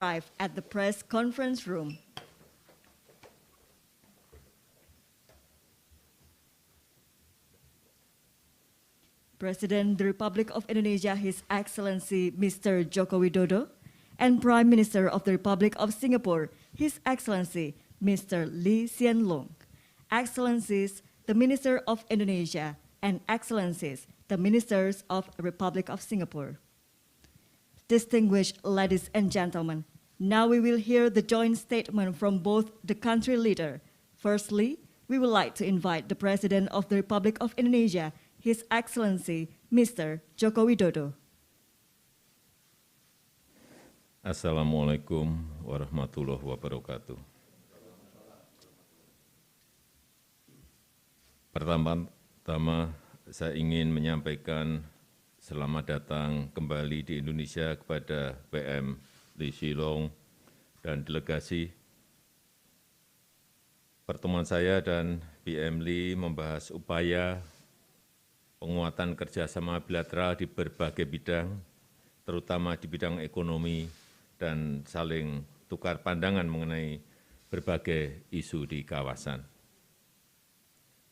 arrived at the press conference room. President of the Republic of Indonesia, His Excellency Mr. Joko Widodo, and Prime Minister of the Republic of Singapore, His Excellency Mr. Hsien Loong, Excellencies, the Minister of Indonesia, and Excellencies, the Ministers of the Republic of Singapore. Distinguished ladies and gentlemen, now we will hear the joint statement from both the country leader. Firstly, we would like to invite the President of the Republic of Indonesia, His Excellency Mr. Joko Widodo. Assalamualaikum warahmatullahi wabarakatuh. Pertama-tama saya ingin menyampaikan selamat datang kembali di Indonesia kepada PM Loong dan delegasi. Pertemuan saya dan PM Lee membahas upaya penguatan kerjasama bilateral di berbagai bidang, terutama di bidang ekonomi, dan saling tukar pandangan mengenai berbagai isu di kawasan.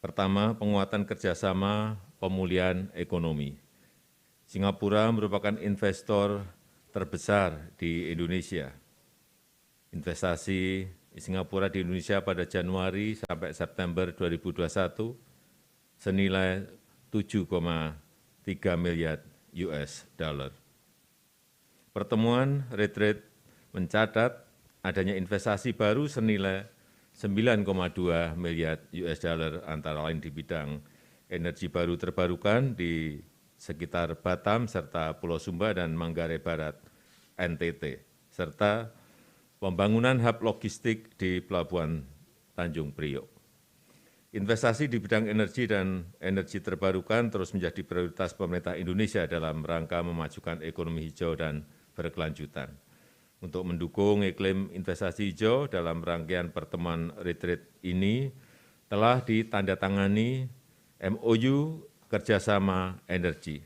Pertama, penguatan kerjasama pemulihan ekonomi. Singapura merupakan investor terbesar di Indonesia. Investasi Singapura di Indonesia pada Januari sampai September 2021 senilai 7,3 miliar US dollar. Pertemuan retreat mencatat adanya investasi baru senilai 9,2 miliar US dollar antara lain di bidang energi baru terbarukan di sekitar Batam serta Pulau Sumba dan Manggarai Barat NTT, serta pembangunan hub logistik di Pelabuhan Tanjung Priok. Investasi di bidang energi dan energi terbarukan terus menjadi prioritas pemerintah Indonesia dalam rangka memajukan ekonomi hijau dan berkelanjutan. Untuk mendukung iklim investasi hijau dalam rangkaian pertemuan retreat ini telah ditandatangani MOU kerjasama energi,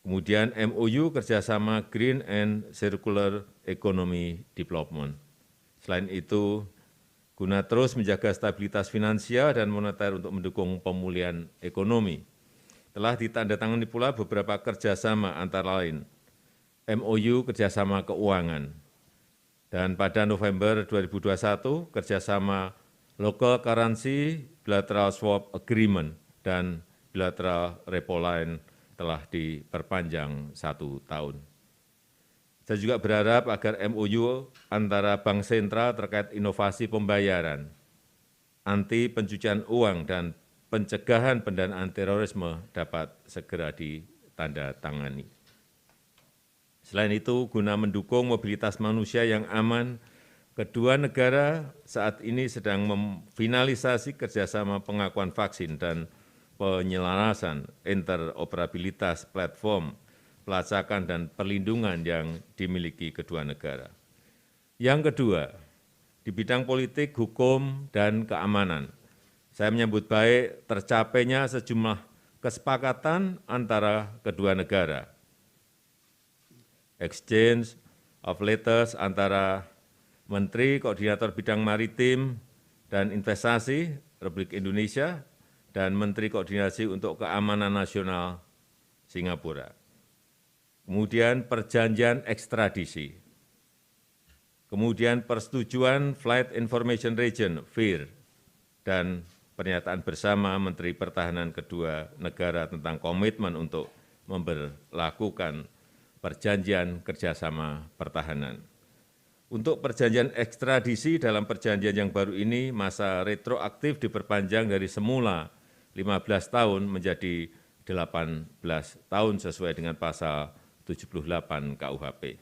kemudian MOU kerjasama Green and Circular Economy Development. Selain itu, guna terus menjaga stabilitas finansial dan moneter untuk mendukung pemulihan ekonomi, telah ditandatangani pula beberapa kerjasama antara lain MOU kerjasama keuangan, dan pada November 2021 kerjasama Local Currency Bilateral Swap Agreement dan Bilateral Repo Line telah diperpanjang 1 tahun. Saya juga berharap agar MOU antara Bank Sentral terkait inovasi pembayaran, anti pencucian uang, dan pencegahan pendanaan terorisme dapat segera ditandatangani. Selain itu, guna mendukung mobilitas manusia yang aman, kedua negara saat ini sedang memfinalisasi kerjasama pengakuan vaksin dan penyelarasan interoperabilitas platform pelacakan dan perlindungan yang dimiliki kedua negara. Yang kedua, di bidang politik, hukum, dan keamanan, saya menyambut baik tercapainya sejumlah kesepakatan antara kedua negara. Exchange of letters antara Menteri Koordinator Bidang Maritim dan Investasi Republik Indonesia dan Menteri Koordinasi untuk Keamanan Nasional Singapura. Kemudian perjanjian ekstradisi. Kemudian persetujuan Flight Information Region, FIR, dan pernyataan bersama Menteri Pertahanan kedua negara tentang komitmen untuk memberlakukan perjanjian kerjasama pertahanan. Untuk perjanjian ekstradisi dalam perjanjian yang baru ini, masa retroaktif diperpanjang dari semula 15 tahun menjadi 18 tahun sesuai dengan pasal 78 KUHP.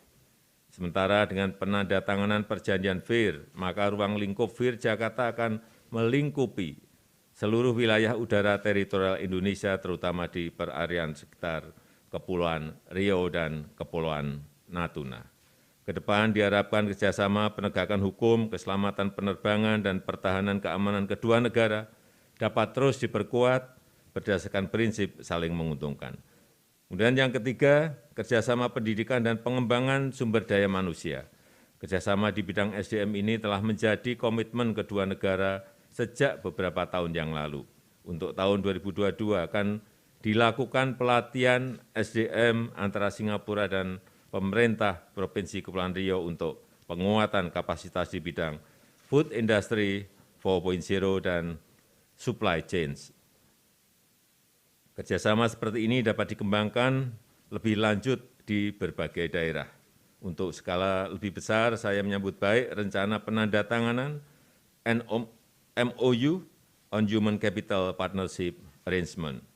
Sementara dengan penandatanganan perjanjian FIR, maka ruang lingkup FIR Jakarta akan melingkupi seluruh wilayah udara teritorial Indonesia, terutama di perarian sekitar Kepulauan Riau dan Kepulauan Natuna. Ke depan diharapkan kerjasama penegakan hukum, keselamatan penerbangan, dan pertahanan keamanan kedua negara dapat terus diperkuat berdasarkan prinsip saling menguntungkan. Kemudian yang ketiga, kerjasama pendidikan dan pengembangan sumber daya manusia. Kerjasama di bidang SDM ini telah menjadi komitmen kedua negara sejak beberapa tahun yang lalu. Untuk tahun 2022 akan dilakukan pelatihan SDM antara Singapura dan pemerintah Provinsi Kepulauan Riau untuk penguatan kapasitas di bidang food industry 4.0 dan supply chains. Kerjasama seperti ini dapat dikembangkan lebih lanjut di berbagai daerah. Untuk skala lebih besar, saya menyambut baik rencana penandatanganan MOU on Human Capital Partnership Arrangement.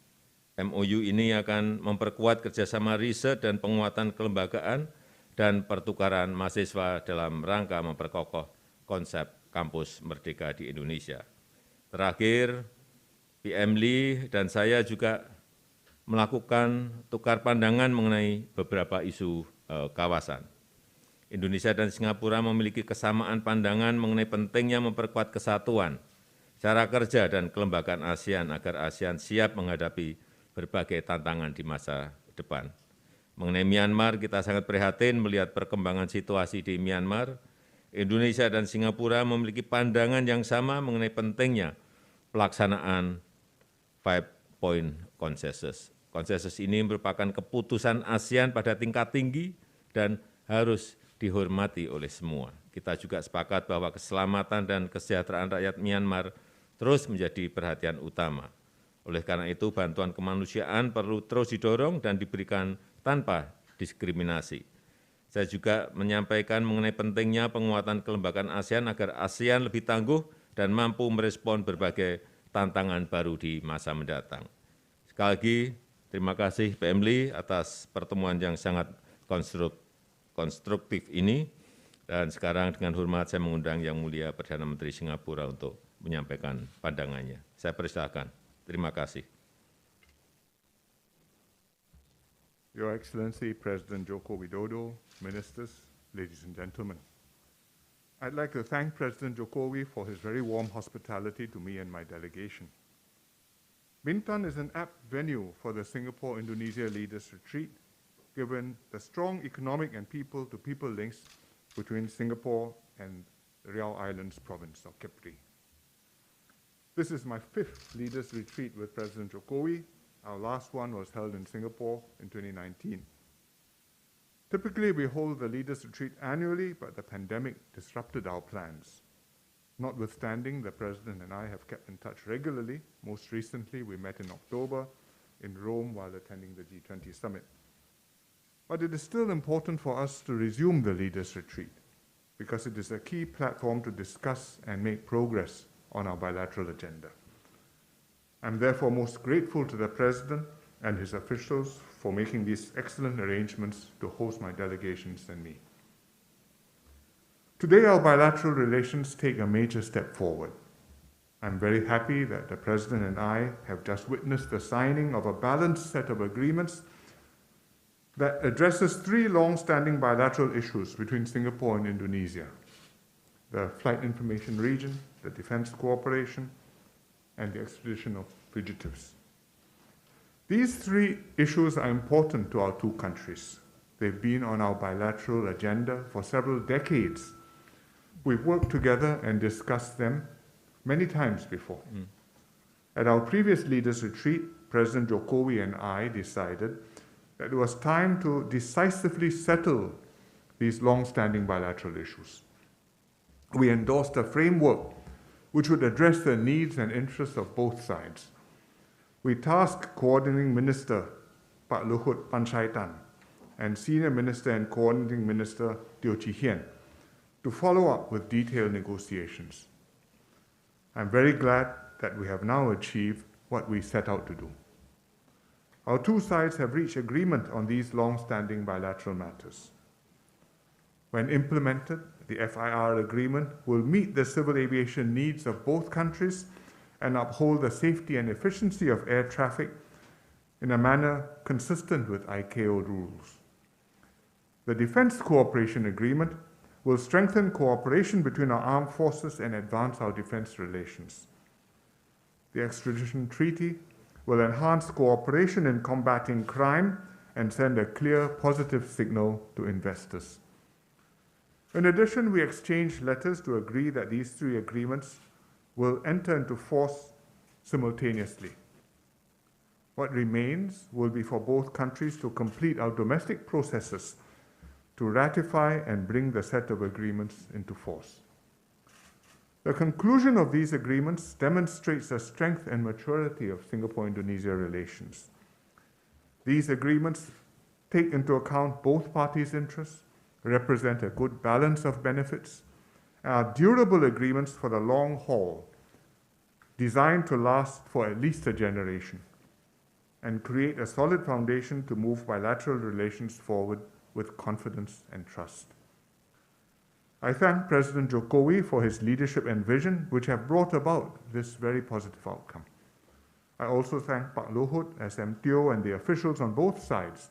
MOU ini akan memperkuat kerjasama riset dan penguatan kelembagaan dan pertukaran mahasiswa dalam rangka memperkokoh konsep kampus merdeka di Indonesia. Terakhir, PM Lee dan saya juga melakukan tukar pandangan mengenai beberapa isu kawasan. Indonesia dan Singapura memiliki kesamaan pandangan mengenai pentingnya memperkuat kesatuan, cara kerja dan kelembagaan ASEAN agar ASEAN siap menghadapi berbagai tantangan di masa depan. Mengenai Myanmar, kita sangat prihatin melihat perkembangan situasi di Myanmar. Indonesia dan Singapura memiliki pandangan yang sama mengenai pentingnya pelaksanaan 5-point consensus. Konsensus ini merupakan keputusan ASEAN pada tingkat tinggi dan harus dihormati oleh semua. Kita juga sepakat bahwa keselamatan dan kesejahteraan rakyat Myanmar terus menjadi perhatian utama. Oleh karena itu, bantuan kemanusiaan perlu terus didorong dan diberikan tanpa diskriminasi. Saya juga menyampaikan mengenai pentingnya penguatan kelembagaan ASEAN agar ASEAN lebih tangguh dan mampu merespon berbagai tantangan baru di masa mendatang. Sekali lagi, terima kasih PM Lee atas pertemuan yang sangat konstruktif ini. Dan sekarang dengan hormat saya mengundang Yang Mulia Perdana Menteri Singapura untuk menyampaikan pandangannya. Saya persilakan. Terima kasih. Your Excellency President Joko Widodo, Ministers, ladies and gentlemen. I'd like to thank President Jokowi for his very warm hospitality to me and my delegation. BINTAN is an apt venue for the Singapore-Indonesia Leaders Retreat, given the strong economic and people-to-people links between Singapore and the Riau Islands province of KEPRI. This is my 5th Leaders Retreat with President Jokowi. Our last one was held in Singapore in 2019. Typically, we hold the Leaders Retreat annually, but the pandemic disrupted our plans. Notwithstanding, the President and I have kept in touch regularly. Most recently, we met in October in Rome while attending the G20 summit. But it is still important for us to resume the Leaders Retreat because it is a key platform to discuss and make progress on our bilateral agenda. I'm therefore most grateful to the President and his officials for making these excellent arrangements to host my delegations and me. Today, our bilateral relations take a major step forward. I'm very happy that the President and I have just witnessed the signing of a balanced set of agreements that addresses 3 long-standing bilateral issues between Singapore and Indonesia: the flight information region, the defense cooperation, and the extradition of fugitives. These 3 issues are important to our 2 countries. They've been on our bilateral agenda for several decades. We've worked together and discussed them many times before. At our previous Leaders Retreat, President Jokowi and I decided that it was time to decisively settle these long-standing bilateral issues. We endorsed a framework which would address the needs and interests of both sides. We tasked Coordinating Minister Pak Luhut Panjaitan and Senior Minister and Coordinating Minister Teo Hsien to follow up with detailed negotiations. I'm very glad that we have now achieved what we set out to do. Our 2 sides have reached agreement on these long-standing bilateral matters. When implemented, the FIR agreement will meet the civil aviation needs of both countries and uphold the safety and efficiency of air traffic in a manner consistent with ICAO rules. The Defense Cooperation Agreement will strengthen cooperation between our armed forces and advance our defense relations. The extradition treaty will enhance cooperation in combating crime and send a clear, positive signal to investors. In addition, we exchanged letters to agree that these three agreements will enter into force simultaneously. What remains will be for both countries to complete our domestic processes to ratify and bring the set of agreements into force. The conclusion of these agreements demonstrates the strength and maturity of Singapore-Indonesia relations. These agreements take into account both parties' interests, represent a good balance of benefits, and are durable agreements for the long haul, designed to last for at least a generation, and create a solid foundation to move bilateral relations forward with confidence and trust. I thank President Jokowi for his leadership and vision, which have brought about this very positive outcome. I also thank Pak Luhut, SMTO, and the officials on both sides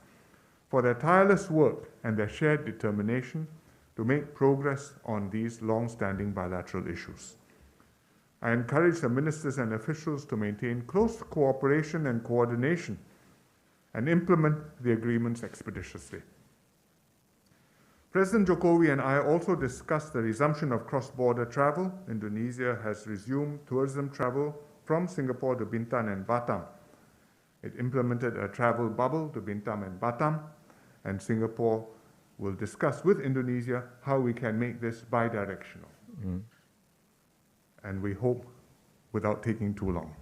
for their tireless work and their shared determination to make progress on these long-standing bilateral issues. I encourage the ministers and officials to maintain close cooperation and coordination and implement the agreements expeditiously. President Jokowi and I also discussed the resumption of cross-border travel. Indonesia has resumed tourism travel from Singapore to Bintan and Batam. It implemented a travel bubble to Bintan and Batam, and Singapore will discuss with Indonesia how we can make this bi-directional. And we hope without taking too long.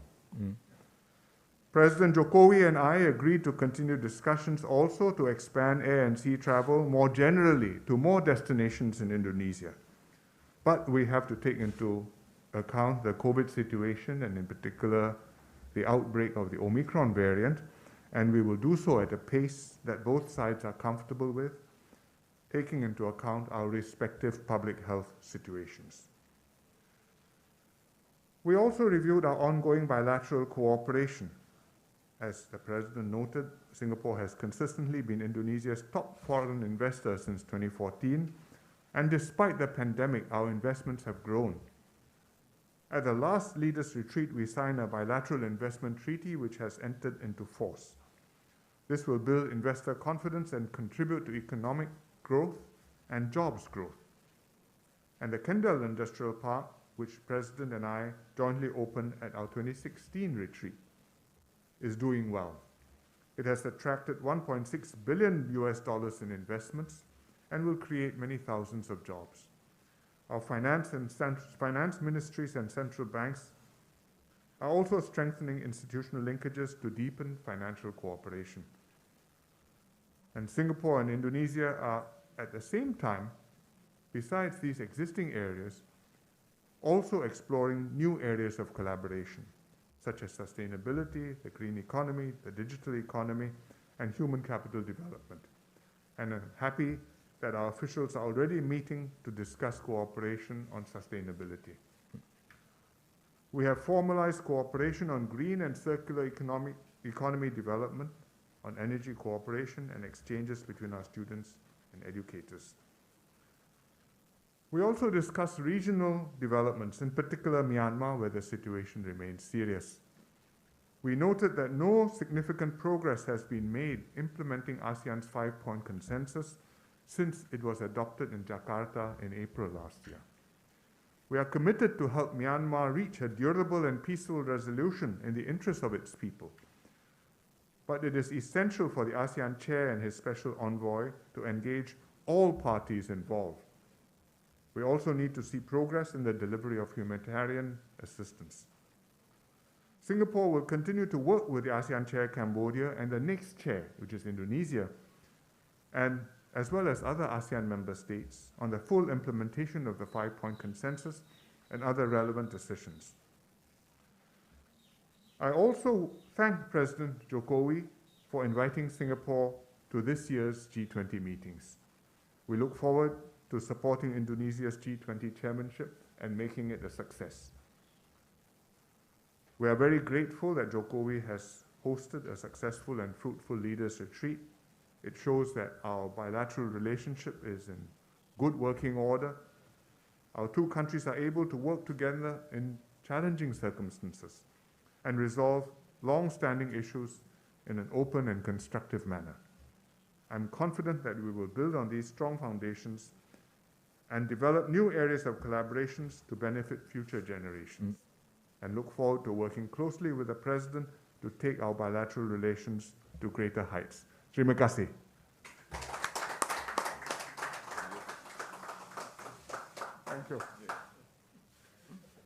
President Jokowi and I agreed to continue discussions also to expand air and sea travel more generally to more destinations in Indonesia. But we have to take into account the COVID situation and in particular the outbreak of the Omicron variant, and we will do so at a pace that both sides are comfortable with, taking into account our respective public health situations. We also reviewed our ongoing bilateral cooperation. As the President noted, Singapore has consistently been Indonesia's top foreign investor since 2014, and despite the pandemic, our investments have grown. At the last leaders' retreat, we signed a bilateral investment treaty which has entered into force. This will build investor confidence and contribute to economic growth and jobs growth. And the Kendal Industrial Park, which President and I jointly opened at our 2016 retreat, is doing well. It has attracted $1.6 billion in investments and will create many thousands of jobs. Our finance ministries and central banks are also strengthening institutional linkages to deepen financial cooperation. And Singapore and Indonesia are at the same time, besides these existing areas, also exploring new areas of collaboration, such as sustainability, the green economy, the digital economy, and human capital development. And I'm happy that our officials are already meeting to discuss cooperation on sustainability. We have formalized cooperation on green and circular economy development, on energy cooperation and exchanges between our students and educators. We also discussed regional developments, in particular Myanmar, where the situation remains serious. We noted that no significant progress has been made implementing ASEAN's 5-point consensus since it was adopted in Jakarta in April last year. We are committed to help Myanmar reach a durable and peaceful resolution in the interest of its people. But it is essential for the ASEAN chair and his special envoy to engage all parties involved. We also need to see progress in the delivery of humanitarian assistance. Singapore will continue to work with the ASEAN chair Cambodia and the next chair, which is Indonesia, and as well as other ASEAN member states on the full implementation of the 5-point consensus and other relevant decisions. I also thank President Jokowi for inviting Singapore to this year's G20 meetings. We look forward to supporting Indonesia's G20 chairmanship and making it a success. We are very grateful that Jokowi has hosted a successful and fruitful leaders' retreat. It shows that our bilateral relationship is in good working order. Our two countries are able to work together in challenging circumstances and resolve long-standing issues in an open and constructive manner. I'm confident that we will build on these strong foundations and develop new areas of collaborations to benefit future generations. And look forward to working closely with the President to take our bilateral relations to greater heights. Terima kasih. Thank you.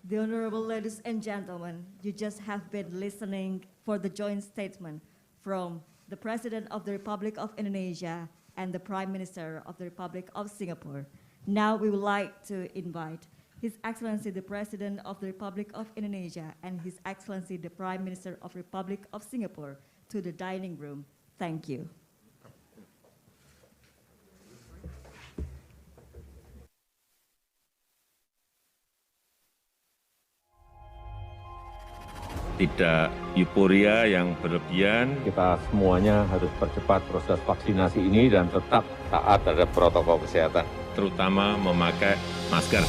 The Honorable ladies and gentlemen, you just have been listening for the joint statement from the President of the Republic of Indonesia and the Prime Minister of the Republic of Singapore. Now we would like to invite His Excellency the President of the Republic of Indonesia and His Excellency the Prime Minister of the Republic of Singapore to the dining room. Thank you. Tidak euforia yang berlebihan. Kita semuanya harus percepat proses vaksinasi ini dan tetap taat terhadap protokol kesehatan, terutama memakai masker.